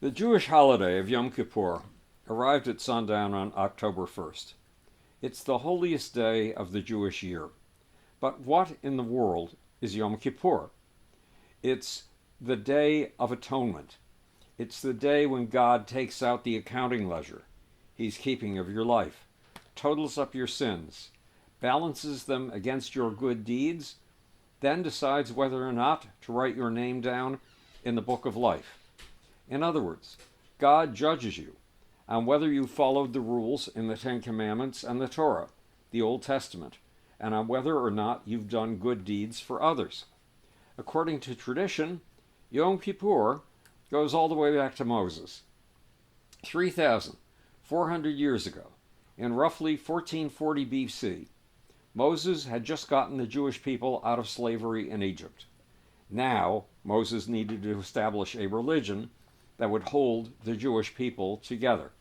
The Jewish holiday of Yom Kippur arrived at sundown on October 1st. It's the holiest day of the Jewish year. But what in the world is Yom Kippur? It's the Day of Atonement. It's the day when God takes out the accounting ledger He's keeping of your life, totals up your sins, balances them against your good deeds, then decides whether or not to write your name down in the book of life. In other words, God judges you on whether you followed the rules in the Ten Commandments and the Torah, the Old Testament, and on whether or not you've done good deeds for others. According to tradition, Yom Kippur goes all the way back to Moses. 3,400 years ago, in roughly 1440 BC, Moses had just gotten the Jewish people out of slavery in Egypt. Now, Moses needed to establish a religion that would hold the Jewish people together.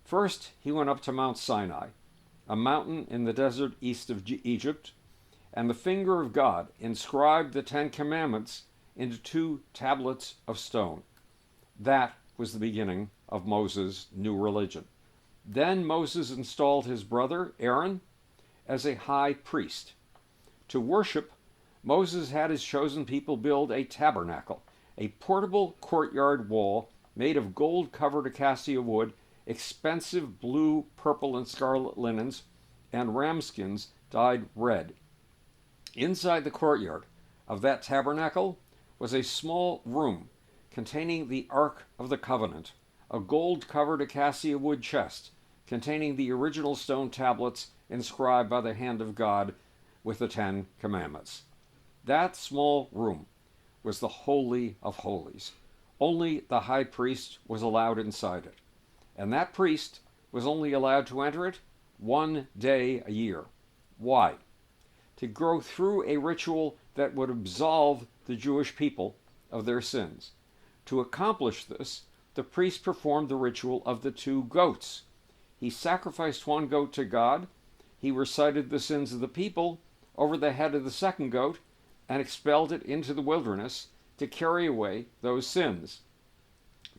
First, he went up to Mount Sinai, a mountain in the desert east of Egypt, and the finger of God inscribed the Ten Commandments into 2 tablets of stone. That was the beginning of Moses' new religion. Then Moses installed his brother, Aaron, as a high priest. To worship, Moses had his chosen people build a tabernacle, a portable courtyard wall made of gold-covered acacia wood, expensive blue, purple, and scarlet linens, and ram skins dyed red. Inside the courtyard of that tabernacle was a small room containing the Ark of the Covenant, a gold-covered acacia wood chest containing the original stone tablets inscribed by the hand of God with the 10 Commandments. That small room was the Holy of Holies. Only the high priest was allowed inside it. And that priest was only allowed to enter it 1 day a year. Why? To go through a ritual that would absolve the Jewish people of their sins. To accomplish this, the priest performed the ritual of the 2 goats. He sacrificed 1 goat to God, he recited the sins of the people over the head of the 2nd goat, and expelled it into the wilderness to carry away those sins.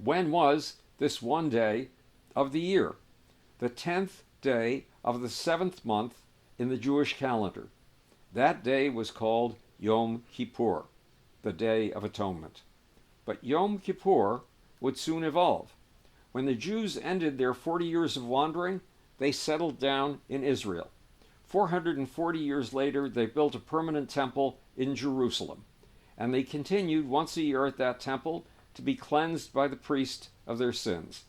When was this 1 day of the year? The 10th day of the 7th month in the Jewish calendar. That day was called Yom Kippur, the Day of Atonement. But Yom Kippur would soon evolve. When the Jews ended their 40 years of wandering, they settled down in Israel. 440 years later, they built a permanent temple in Jerusalem, and they continued once a year at that temple to be cleansed by the priest of their sins.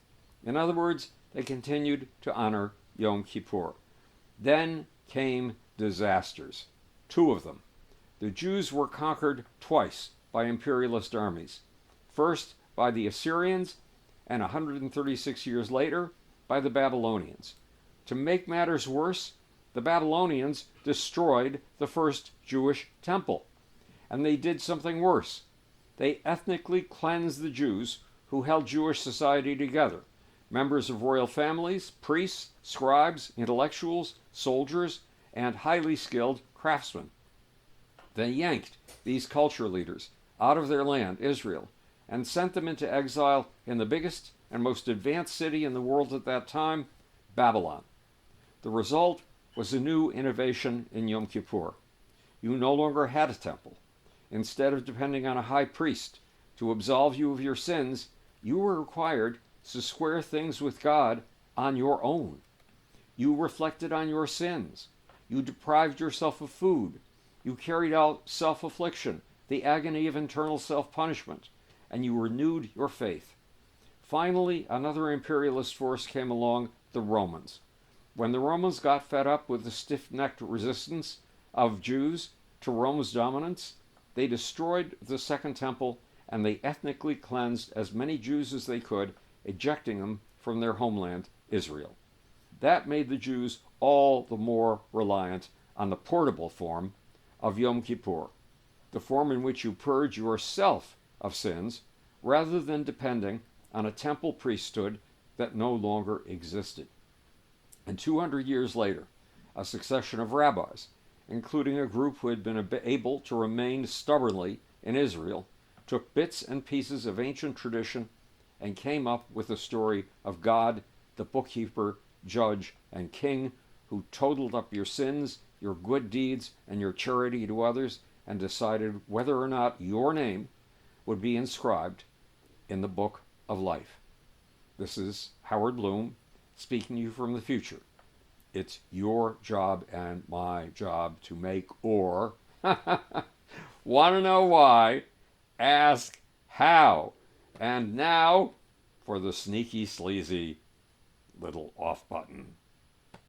In other words, they continued to honor Yom Kippur. Then came disasters, 2 of them. The Jews were conquered twice by imperialist armies. First by the Assyrians, and 136 years later by the Babylonians. To make matters worse, the Babylonians destroyed the first Jewish temple. And they did something worse. They ethnically cleansed the Jews who held Jewish society together. Members of royal families, priests, scribes, intellectuals, soldiers, and highly skilled craftsmen. They yanked these culture leaders out of their land, Israel, and sent them into exile in the biggest and most advanced city in the world at that time, Babylon. The result was a new innovation in Yom Kippur. You no longer had a temple. Instead of depending on a high priest to absolve you of your sins, you were required to square things with God on your own. You reflected on your sins. You deprived yourself of food. You carried out self-affliction, the agony of internal self-punishment, and you renewed your faith. Finally, another imperialist force came along, the Romans. When the Romans got fed up with the stiff-necked resistance of Jews to Rome's dominance, they destroyed the Second Temple and they ethnically cleansed as many Jews as they could, ejecting them from their homeland, Israel. That made the Jews all the more reliant on the portable form of Yom Kippur, the form in which you purge yourself of sins, rather than depending on a temple priesthood that no longer existed. And 200 years later, a succession of rabbis, including a group who had been able to remain stubbornly in Israel, took bits and pieces of ancient tradition and came up with the story of God, the bookkeeper, judge, and king, who totaled up your sins, your good deeds, and your charity to others, and decided whether or not your name would be inscribed in the book of life. This is Howard Bloom speaking to you from the future. It's your job and my job to make or want to know why? Ask how. And now for the sneaky, sleazy little off button.